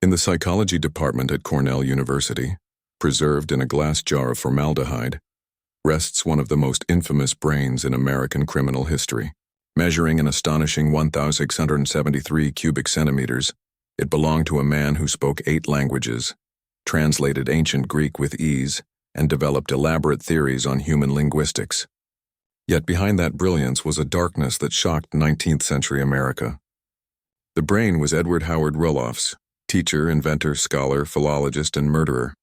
In the psychology department at Cornell University, preserved in a glass jar of formaldehyde, rests one of the most infamous brains in American criminal history. Measuring an astonishing 1,673 cubic centimeters, it belonged to a man who spoke 8 languages, translated ancient Greek with ease, and developed elaborate theories on human linguistics. Yet behind that brilliance was a darkness that shocked 19th century America. The brain was Edward Howard Rulloff's, teacher, inventor, scholar, philologist, and murderer.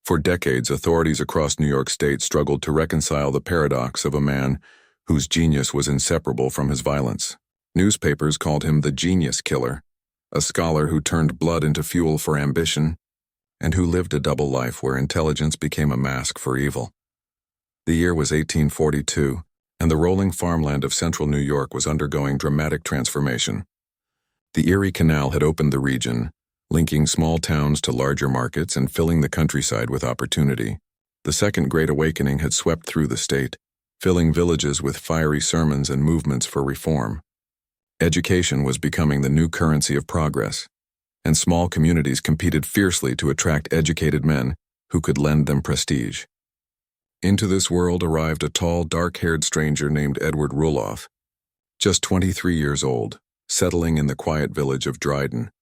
For decades, authorities across New York State struggled to reconcile the paradox of a man whose genius was inseparable from his violence. Newspapers called him the genius killer, a scholar who turned blood into fuel for ambition, and who lived a double life where intelligence became a mask for evil. The year was 1842, and the rolling farmland of central New York was undergoing dramatic transformation. The Erie Canal had opened the region, linking small towns to larger markets and filling the countryside with opportunity. The Second Great Awakening had swept through the state, filling villages with fiery sermons and movements for reform. Education was becoming the new currency of progress, and small communities competed fiercely to attract educated men who could lend them prestige. Into this world arrived a tall, dark-haired stranger named Edward Rulloff, just 23 years old, settling in the quiet village of Dryden,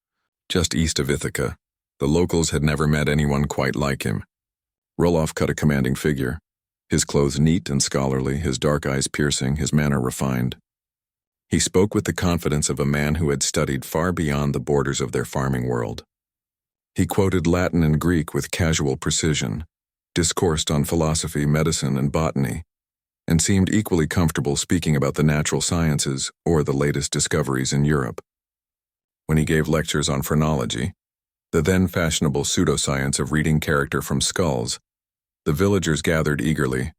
just east of Ithaca. The locals had never met anyone quite like him. Rulloff cut a commanding figure, his clothes neat and scholarly, his dark eyes piercing, his manner refined. He spoke with the confidence of a man who had studied far beyond the borders of their farming world. He quoted Latin and Greek with casual precision, discoursed on philosophy, medicine, and botany, and seemed equally comfortable speaking about the natural sciences or the latest discoveries in Europe. When he gave lectures on phrenology, the then fashionable pseudoscience of reading character from skulls, the villagers gathered eagerly,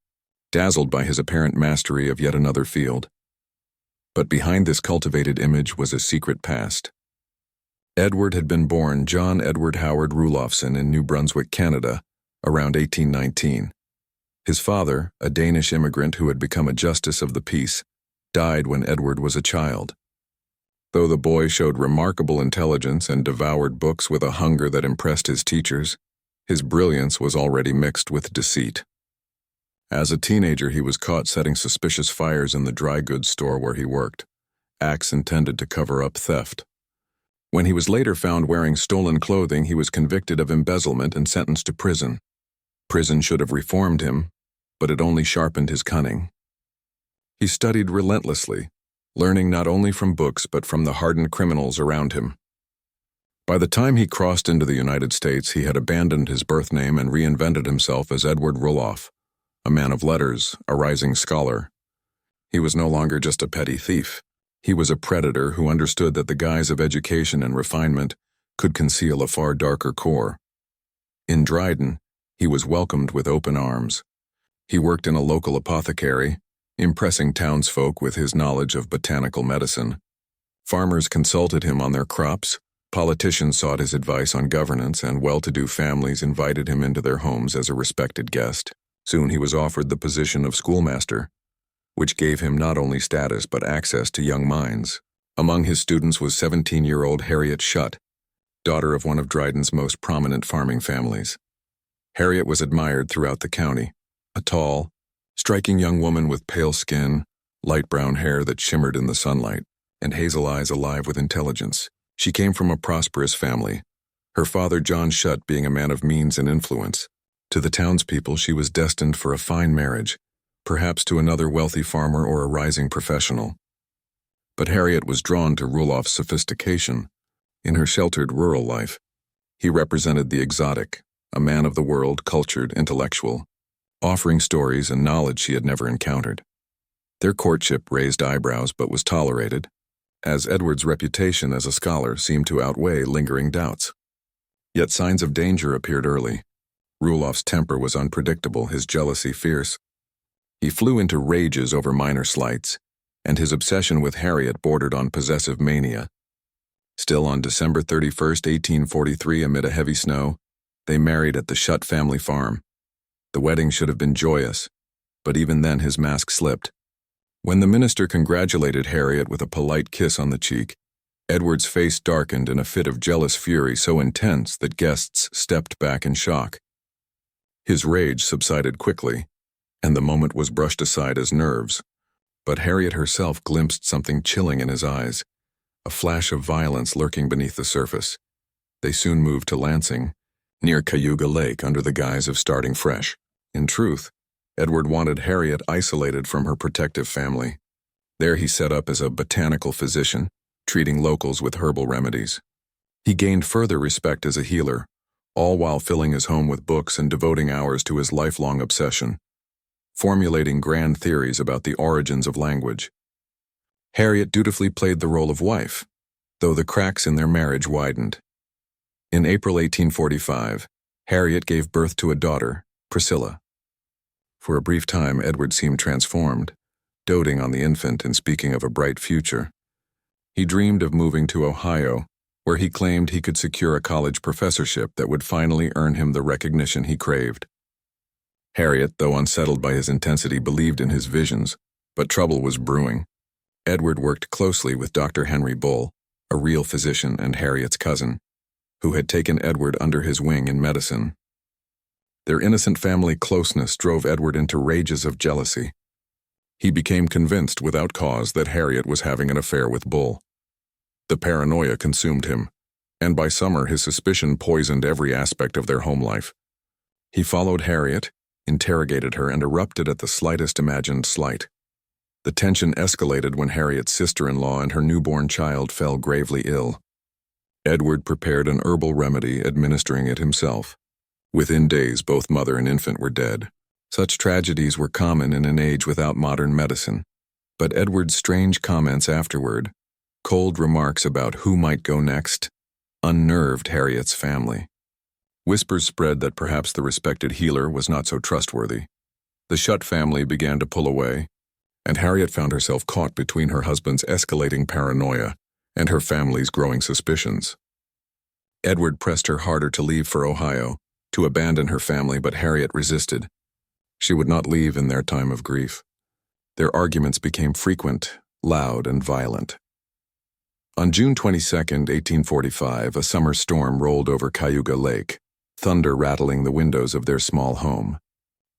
dazzled by his apparent mastery of yet another field. But behind this cultivated image was a secret past. Edward had been born John Edward Howard Rulloffson in New Brunswick, Canada, around 1819. His father, a Danish immigrant who had become a justice of the peace, died when Edward was a child. Though the boy showed remarkable intelligence and devoured books with a hunger that impressed his teachers, his brilliance was already mixed with deceit. As a teenager, he was caught setting suspicious fires in the dry goods store where he worked, acts intended to cover up theft. When he was later found wearing stolen clothing, he was convicted of embezzlement and sentenced to prison. Prison should have reformed him, but it only sharpened his cunning. He studied relentlessly, learning not only from books but from the hardened criminals around him. By the time he crossed into the United States, he had abandoned his birth name and reinvented himself as Edward Rulloff, a man of letters, a rising scholar. He was no longer just a petty thief. He was a predator who understood that the guise of education and refinement could conceal a far darker core. In Dryden, he was welcomed with open arms. He worked in a local apothecary, impressing townsfolk with his knowledge of botanical medicine. Farmers consulted him on their crops, politicians sought his advice on governance, and well-to-do families invited him into their homes as a respected guest. Soon he was offered the position of schoolmaster, which gave him not only status but access to young minds. Among his students was 17-year-old Harriet Shutt, daughter of one of Dryden's most prominent farming families. Harriet was admired throughout the county, a tall, striking young woman with pale skin, light brown hair that shimmered in the sunlight, and hazel eyes alive with intelligence. She came from a prosperous family, her father John Shutt being a man of means and influence. To the townspeople, she was destined for a fine marriage, perhaps to another wealthy farmer or a rising professional. But Harriet was drawn to Rulloff's sophistication. In her sheltered rural life, he represented the exotic, a man of the world, cultured, intellectual, offering stories and knowledge she had never encountered. Their courtship raised eyebrows but was tolerated, as Edward's reputation as a scholar seemed to outweigh lingering doubts. Yet signs of danger appeared early. Rulloff's temper was unpredictable, his jealousy fierce. He flew into rages over minor slights, and his obsession with Harriet bordered on possessive mania. Still, on December 31, 1843, amid a heavy snow, they married at the Shutt family farm. The wedding should have been joyous, but even then his mask slipped. When the minister congratulated Harriet with a polite kiss on the cheek, Edward's face darkened in a fit of jealous fury so intense that guests stepped back in shock. His rage subsided quickly, and the moment was brushed aside as nerves. But Harriet herself glimpsed something chilling in his eyes, a flash of violence lurking beneath the surface. They soon moved to Lansing, near Cayuga Lake, under the guise of starting fresh. In truth, Edward wanted Harriet isolated from her protective family. There he set up as a botanical physician, treating locals with herbal remedies. He gained further respect as a healer, all while filling his home with books and devoting hours to his lifelong obsession, formulating grand theories about the origins of language. Harriet dutifully played the role of wife, though the cracks in their marriage widened. In April 1845, Harriet gave birth to a daughter, Priscilla. For a brief time, Edward seemed transformed, doting on the infant and speaking of a bright future. He dreamed of moving to Ohio, where he claimed he could secure a college professorship that would finally earn him the recognition he craved. Harriet, though unsettled by his intensity, believed in his visions, but trouble was brewing. Edward worked closely with Dr. Henry Bull, a real physician and Harriet's cousin, who had taken Edward under his wing in medicine. Their innocent family closeness drove Edward into rages of jealousy. He became convinced without cause that Harriet was having an affair with Bull. The paranoia consumed him, and by summer his suspicion poisoned every aspect of their home life. He followed Harriet, interrogated her, and erupted at the slightest imagined slight. The tension escalated when Harriet's sister-in-law and her newborn child fell gravely ill. Edward prepared an herbal remedy, administering it himself. Within days, both mother and infant were dead. Such tragedies were common in an age without modern medicine. But Edward's strange comments afterward, cold remarks about who might go next, unnerved Harriet's family. Whispers spread that perhaps the respected healer was not so trustworthy. The Shutt family began to pull away, and Harriet found herself caught between her husband's escalating paranoia and her family's growing suspicions. Edward pressed her harder to leave for Ohio, to abandon her family, but Harriet resisted. She would not leave in their time of grief. Their arguments became frequent, loud, and violent. On June 22, 1845, a summer storm rolled over Cayuga Lake, thunder rattling the windows of their small home.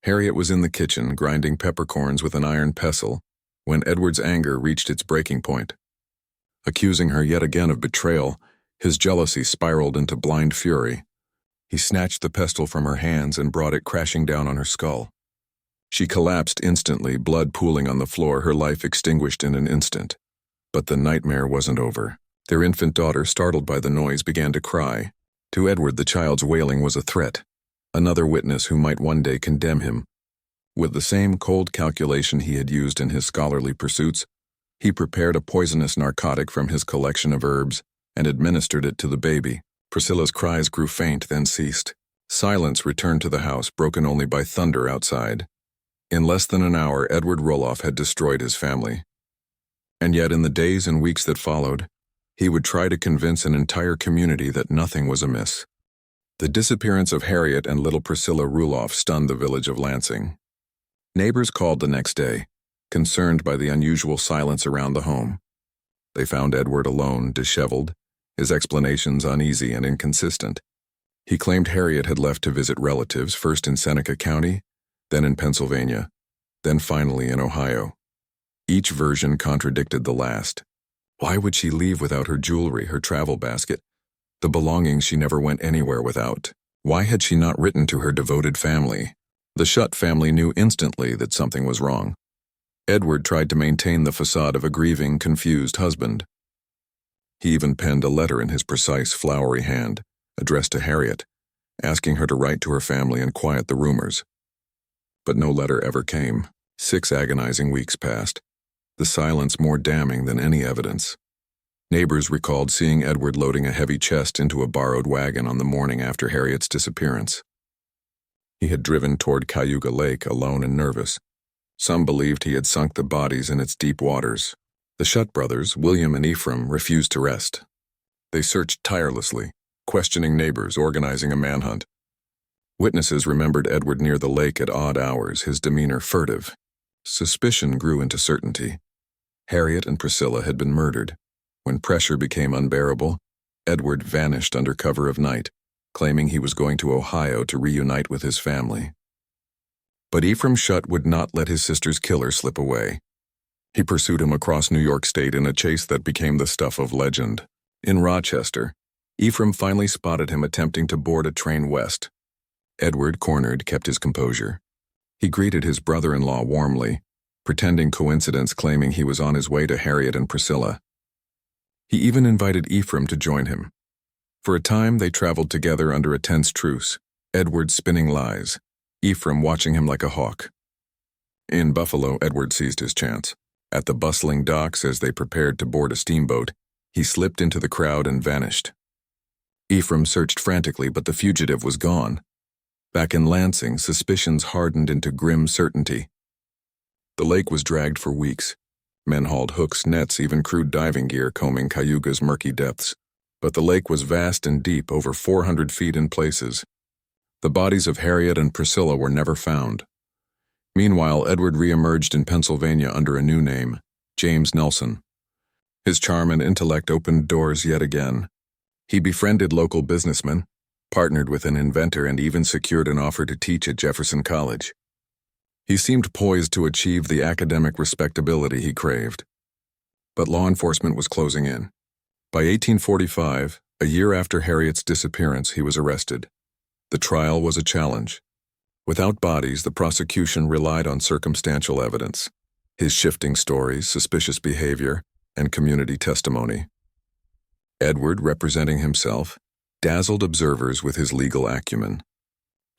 Harriet was in the kitchen, grinding peppercorns with an iron pestle, when Edward's anger reached its breaking point. Accusing her yet again of betrayal, his jealousy spiraled into blind fury. He snatched the pestle from her hands and brought it crashing down on her skull. She collapsed instantly, blood pooling on the floor, her life extinguished in an instant. But the nightmare wasn't over. Their infant daughter, startled by the noise, began to cry. To Edward, the child's wailing was a threat, another witness who might one day condemn him. With the same cold calculation he had used in his scholarly pursuits, he prepared a poisonous narcotic from his collection of herbs and administered it to the baby. Priscilla's cries grew faint, then ceased. Silence returned to the house, broken only by thunder outside. In less than an hour, Edward Rulloff had destroyed his family. And yet, in the days and weeks that followed, he would try to convince an entire community that nothing was amiss. The disappearance of Harriet and little Priscilla Rulloff stunned the village of Lansing. Neighbors called the next day, concerned by the unusual silence around the home. They found Edward alone, disheveled, his explanations uneasy and inconsistent. He claimed Harriet had left to visit relatives, first in Seneca County, then in Pennsylvania, then finally in Ohio. Each version contradicted the last. Why would she leave without her jewelry, her travel basket, the belongings she never went anywhere without? Why had she not written to her devoted family? The Shutt family knew instantly that something was wrong. Edward tried to maintain the facade of a grieving, confused husband. He even penned a letter in his precise, flowery hand, addressed to Harriet, asking her to write to her family and quiet the rumors. But no letter ever came. 6 agonizing weeks passed, the silence more damning than any evidence. Neighbors recalled seeing Edward loading a heavy chest into a borrowed wagon on the morning after Harriet's disappearance. He had driven toward Cayuga Lake, alone and nervous. Some believed he had sunk the bodies in its deep waters. The Shutt brothers, William and Ephraim, refused to rest. They searched tirelessly, questioning neighbors, organizing a manhunt. Witnesses remembered Edward near the lake at odd hours, his demeanor furtive. Suspicion grew into certainty. Harriet and Priscilla had been murdered. When pressure became unbearable, Edward vanished under cover of night, claiming he was going to Ohio to reunite with his family. But Ephraim Shutt would not let his sister's killer slip away. He pursued him across New York State in a chase that became the stuff of legend. In Rochester, Ephraim finally spotted him attempting to board a train west. Edward, cornered, kept his composure. He greeted his brother-in-law warmly, pretending coincidence, claiming he was on his way to Harriet and Priscilla. He even invited Ephraim to join him. For a time, they traveled together under a tense truce, Edward spinning lies, Ephraim watching him like a hawk. In Buffalo, Edward seized his chance. At the bustling docks as they prepared to board a steamboat, he slipped into the crowd and vanished. Ephraim searched frantically, but the fugitive was gone. Back in Lansing, suspicions hardened into grim certainty. The lake was dragged for weeks. Men hauled hooks, nets, even crude diving gear combing Cayuga's murky depths. But the lake was vast and deep, over 400 feet in places. The bodies of Harriet and Priscilla were never found. Meanwhile, Edward reemerged in Pennsylvania under a new name, James Nelson. His charm and intellect opened doors yet again. He befriended local businessmen, partnered with an inventor, and even secured an offer to teach at Jefferson College. He seemed poised to achieve the academic respectability he craved. But law enforcement was closing in. By 1845, a year after Harriet's disappearance, he was arrested. The trial was a challenge. Without bodies, the prosecution relied on circumstantial evidence, his shifting stories, suspicious behavior, and community testimony. Edward, representing himself, dazzled observers with his legal acumen.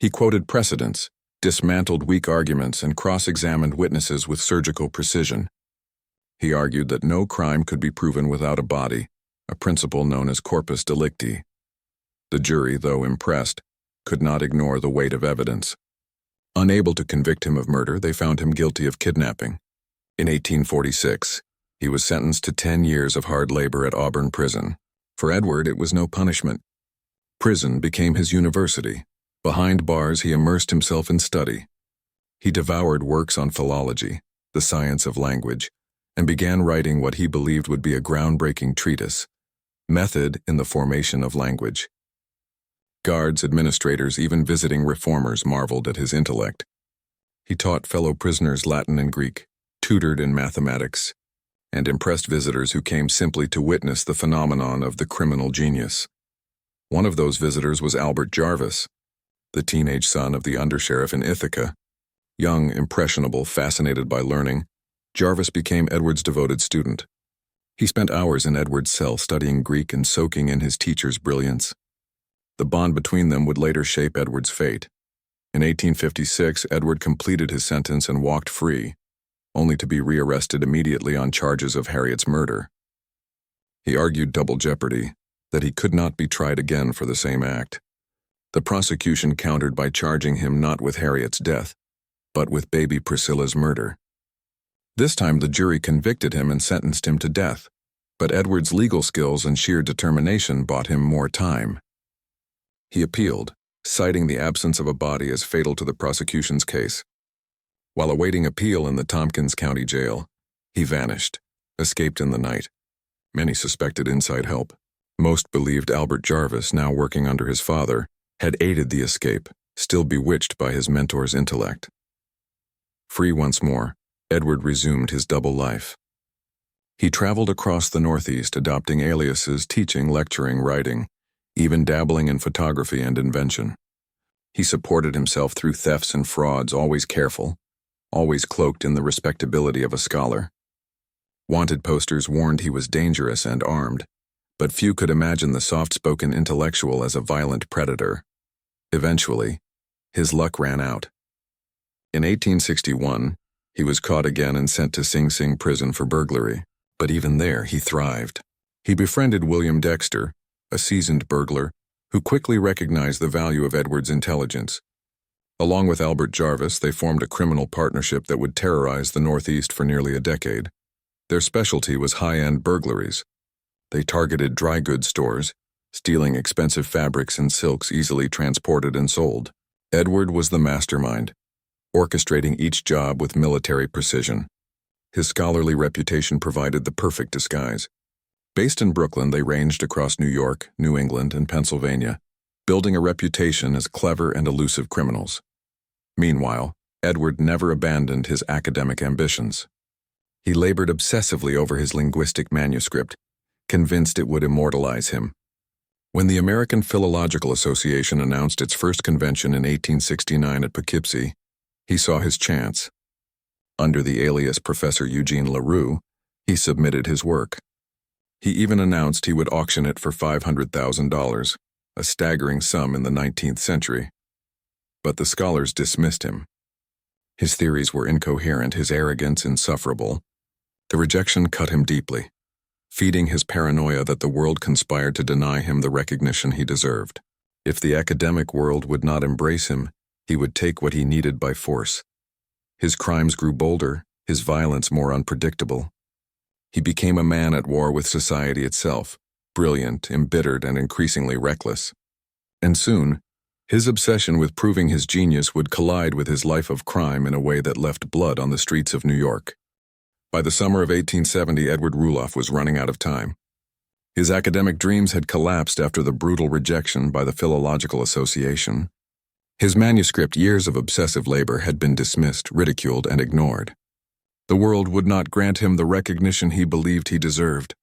He quoted precedents, dismantled weak arguments, and cross-examined witnesses with surgical precision. He argued that no crime could be proven without a body, a principle known as corpus delicti. The jury, though impressed, could not ignore the weight of evidence. Unable to convict him of murder, they found him guilty of kidnapping. In 1846, he was sentenced to 10 years of hard labor at Auburn Prison. For Edward, it was no punishment. Prison became his university. Behind bars, he immersed himself in study. He devoured works on philology, the science of language, and began writing what he believed would be a groundbreaking treatise, Method in the Formation of Language. Guards, administrators, even visiting reformers marveled at his intellect. He taught fellow prisoners Latin and Greek, tutored in mathematics, and impressed visitors who came simply to witness the phenomenon of the criminal genius. One of those visitors was Albert Jarvis, the teenage son of the undersheriff in Ithaca. Young, impressionable, fascinated by learning, Jarvis became Edward's devoted student. He spent hours in Edward's cell studying Greek and soaking in his teacher's brilliance. The bond between them would later shape Edward's fate. In 1856, Edward completed his sentence and walked free, only to be rearrested immediately on charges of Harriet's murder. He argued double jeopardy, that he could not be tried again for the same act. The prosecution countered by charging him not with Harriet's death, but with baby Priscilla's murder. This time the jury convicted him and sentenced him to death, but Edward's legal skills and sheer determination bought him more time. He appealed, citing the absence of a body as fatal to the prosecution's case. While awaiting appeal in the Tompkins County Jail, he vanished, escaped in the night. Many suspected inside help. Most believed Albert Jarvis, now working under his father, had aided the escape, still bewitched by his mentor's intellect. Free once more, Edward resumed his double life. He traveled across the Northeast, adopting aliases, teaching, lecturing, writing, even dabbling in photography and invention. He supported himself through thefts and frauds, always careful, always cloaked in the respectability of a scholar. Wanted posters warned he was dangerous and armed, but few could imagine the soft-spoken intellectual as a violent predator. Eventually, his luck ran out. In 1861, he was caught again and sent to Sing Sing prison for burglary, but even there he thrived. He befriended William Dexter, a seasoned burglar, who quickly recognized the value of Edward's intelligence. Along with Albert Jarvis, they formed a criminal partnership that would terrorize the Northeast for nearly a decade. Their specialty was high-end burglaries. They targeted dry goods stores, stealing expensive fabrics and silks easily transported and sold. Edward was the mastermind, orchestrating each job with military precision. His scholarly reputation provided the perfect disguise. Based in Brooklyn, they ranged across New York, New England, and Pennsylvania, building a reputation as clever and elusive criminals. Meanwhile, Edward never abandoned his academic ambitions. He labored obsessively over his linguistic manuscript, convinced it would immortalize him. When the American Philological Association announced its first convention in 1869 at Poughkeepsie, he saw his chance. Under the alias Professor Eugene LaRue, he submitted his work. He even announced he would auction it for $500,000, a staggering sum in the 19th century. But the scholars dismissed him. His theories were incoherent, his arrogance insufferable. The rejection cut him deeply, feeding his paranoia that the world conspired to deny him the recognition he deserved. If the academic world would not embrace him, he would take what he needed by force. His crimes grew bolder, his violence more unpredictable. He became a man at war with society itself, brilliant, embittered, and increasingly reckless. And soon, his obsession with proving his genius would collide with his life of crime in a way that left blood on the streets of New York. By the summer of 1870, Edward Rulloff was running out of time. His academic dreams had collapsed after the brutal rejection by the Philological Association. His manuscript, years of obsessive labor, had been dismissed, ridiculed, and ignored. The world would not grant him the recognition he believed he deserved.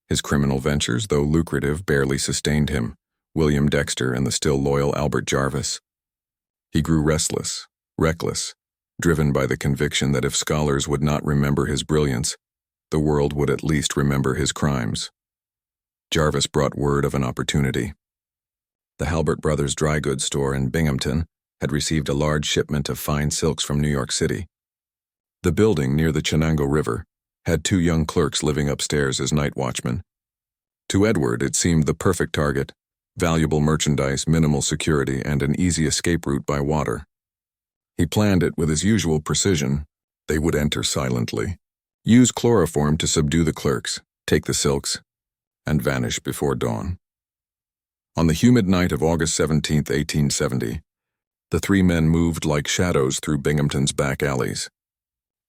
His criminal ventures, though lucrative, barely sustained him, William Dexter and the still loyal Albert Jarvis. He grew restless, reckless, driven by the conviction that if scholars would not remember his brilliance, the world would at least remember his crimes. Jarvis brought word of an opportunity. The Halbert Brothers dry goods store in Binghamton had received a large shipment of fine silks from New York City. The building near the Chenango River had 2 young clerks living upstairs as night watchmen. To Edward, it seemed the perfect target: valuable merchandise, minimal security, and an easy escape route by water. He planned it with his usual precision. They would enter silently, use chloroform to subdue the clerks, take the silks, and vanish before dawn. On the humid night of August 17, 1870, the 3 men moved like shadows through Binghamton's back alleys.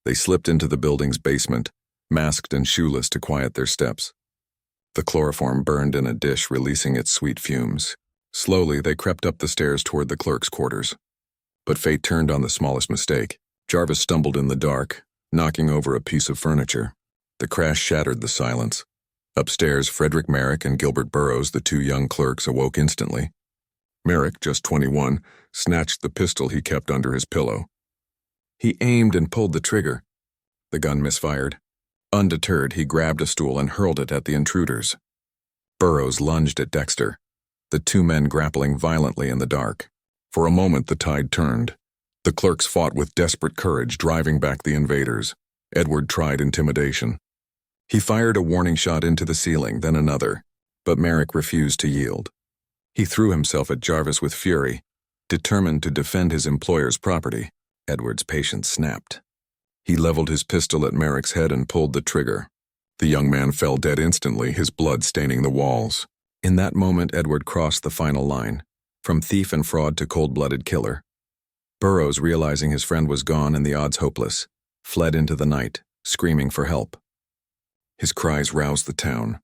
They slipped into the building's basement, masked and shoeless to quiet their steps. The chloroform burned in a dish, releasing its sweet fumes. Slowly, they crept up the stairs toward the clerks' quarters. But fate turned on the smallest mistake. Jarvis stumbled in the dark, knocking over a piece of furniture. The crash shattered the silence. Upstairs, Frederick Merrick and Gilbert Burroughs, the 2 young clerks, awoke instantly. Merrick, just 21, snatched the pistol he kept under his pillow. He aimed and pulled the trigger. The gun misfired. Undeterred, he grabbed a stool and hurled it at the intruders. Burroughs lunged at Dexter, the 2 men grappling violently in the dark. For a moment, the tide turned. The clerks fought with desperate courage, driving back the invaders. Edward tried intimidation. He fired a warning shot into the ceiling, then another, but Merrick refused to yield. He threw himself at Jarvis with fury, determined to defend his employer's property. Edward's patience snapped. He leveled his pistol at Merrick's head and pulled the trigger. The young man fell dead instantly, his blood staining the walls. In that moment, Edward crossed the final line, from thief and fraud to cold-blooded killer. Burroughs, realizing his friend was gone and the odds hopeless, fled into the night, screaming for help. His cries roused the town.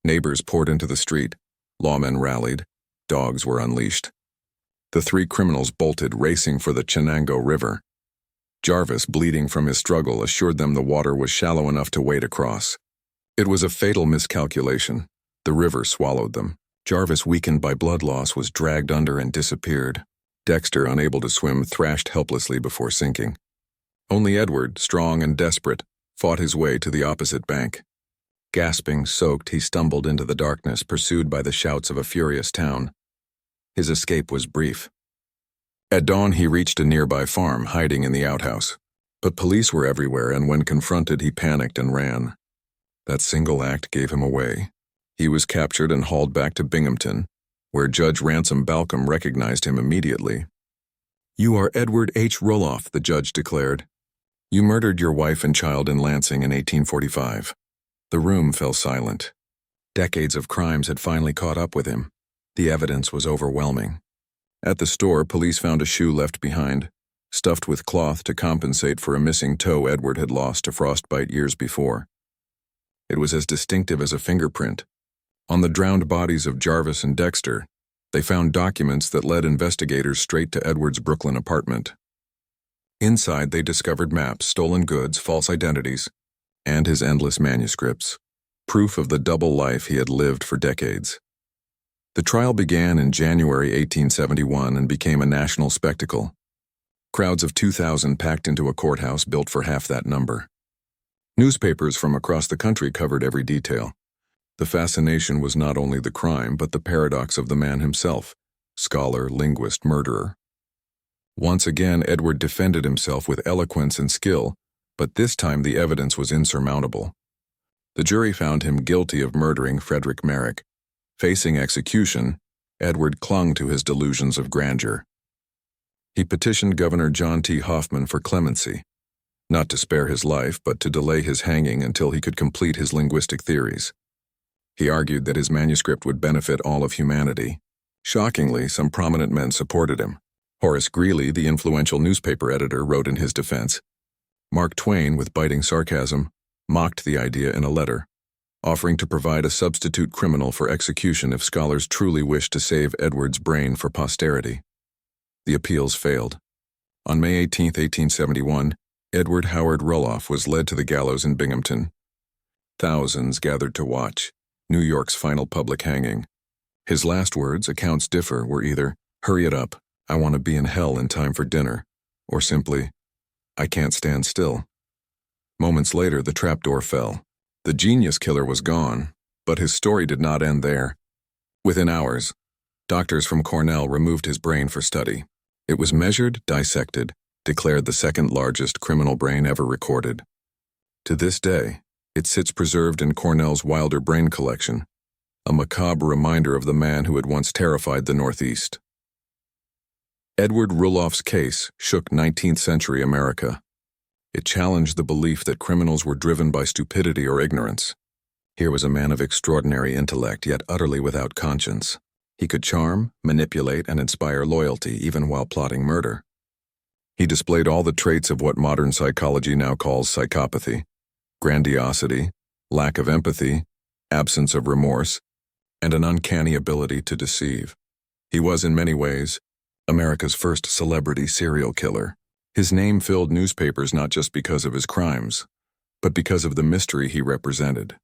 Neighbors poured into the street. Lawmen rallied. Dogs were unleashed. The 3 criminals bolted, racing for the Chenango River. Jarvis, bleeding from his struggle, assured them the water was shallow enough to wade across. It was a fatal miscalculation. The river swallowed them. Jarvis, weakened by blood loss, was dragged under and disappeared. Dexter, unable to swim, thrashed helplessly before sinking. Only Edward, strong and desperate, fought his way to the opposite bank. Gasping, soaked, he stumbled into the darkness, pursued by the shouts of a furious town. His escape was brief. At dawn, he reached a nearby farm, hiding in the outhouse. But police were everywhere, and when confronted, he panicked and ran. That single act gave him away. He was captured and hauled back to Binghamton, where Judge Ransom Balcom recognized him immediately. "You are Edward H. Rulloff," the judge declared. "You murdered your wife and child in Lansing in 1845. The room fell silent. Decades of crimes had finally caught up with him. The evidence was overwhelming. At the store, police found a shoe left behind, stuffed with cloth to compensate for a missing toe Edward had lost to frostbite years before. It was as distinctive as a fingerprint. On the drowned bodies of Jarvis and Dexter, they found documents that led investigators straight to Edward's Brooklyn apartment. Inside, they discovered maps, stolen goods, false identities, and his endless manuscripts, proof of the double life he had lived for decades. The trial began in January 1871 and became a national spectacle. Crowds of 2,000 packed into a courthouse built for half that number. Newspapers from across the country covered every detail. The fascination was not only the crime, but the paradox of the man himself, scholar, linguist, murderer. Once again, Edward defended himself with eloquence and skill, but this time the evidence was insurmountable. The jury found him guilty of murdering Frederick Merrick. Facing execution, Edward clung to his delusions of grandeur. He petitioned Governor John T. Hoffman for clemency, not to spare his life, but to delay his hanging until he could complete his linguistic theories. He argued that his manuscript would benefit all of humanity. Shockingly, some prominent men supported him. Horace Greeley, the influential newspaper editor, wrote in his defense. Mark Twain, with biting sarcasm, mocked the idea in a letter, offering to provide a substitute criminal for execution if scholars truly wished to save Edward's brain for posterity. The appeals failed. On May 18, 1871, Edward Howard Rulloff was led to the gallows in Binghamton. Thousands gathered to watch New York's final public hanging. His last words, accounts differ, were either, "Hurry it up, I want to be in hell in time for dinner," or simply, "I can't stand still." Moments later, the trapdoor fell. The genius killer was gone, but his story did not end there. Within hours, doctors from Cornell removed his brain for study. It was measured, dissected, declared the second largest criminal brain ever recorded. To this day, it sits preserved in Cornell's Wilder Brain Collection, a macabre reminder of the man who had once terrified the Northeast. Edward Rulloff's case shook 19th century America. It challenged the belief that criminals were driven by stupidity or ignorance. Here was a man of extraordinary intellect, yet utterly without conscience. He could charm, manipulate, and inspire loyalty even while plotting murder. He displayed all the traits of what modern psychology now calls psychopathy: grandiosity, lack of empathy, absence of remorse, and an uncanny ability to deceive. He was, in many ways, America's first celebrity serial killer. His name filled newspapers not just because of his crimes, but because of the mystery he represented.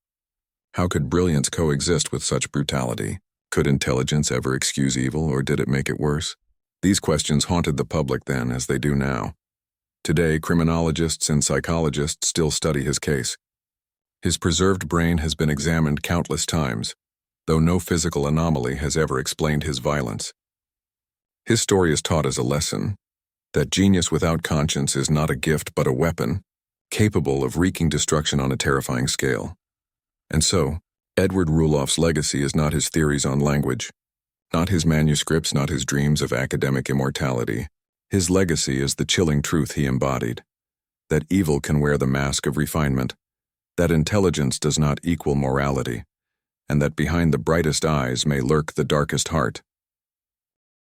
How could brilliance coexist with such brutality? Could intelligence ever excuse evil, or did it make it worse? These questions haunted the public then, as they do now. Today, criminologists and psychologists still study his case. His preserved brain has been examined countless times, though no physical anomaly has ever explained his violence. His story is taught as a lesson that genius without conscience is not a gift but a weapon, capable of wreaking destruction on a terrifying scale. And so, Edward Rulloff's legacy is not his theories on language, not his manuscripts, not his dreams of academic immortality. His legacy is the chilling truth he embodied: that evil can wear the mask of refinement, that intelligence does not equal morality, and that behind the brightest eyes may lurk the darkest heart.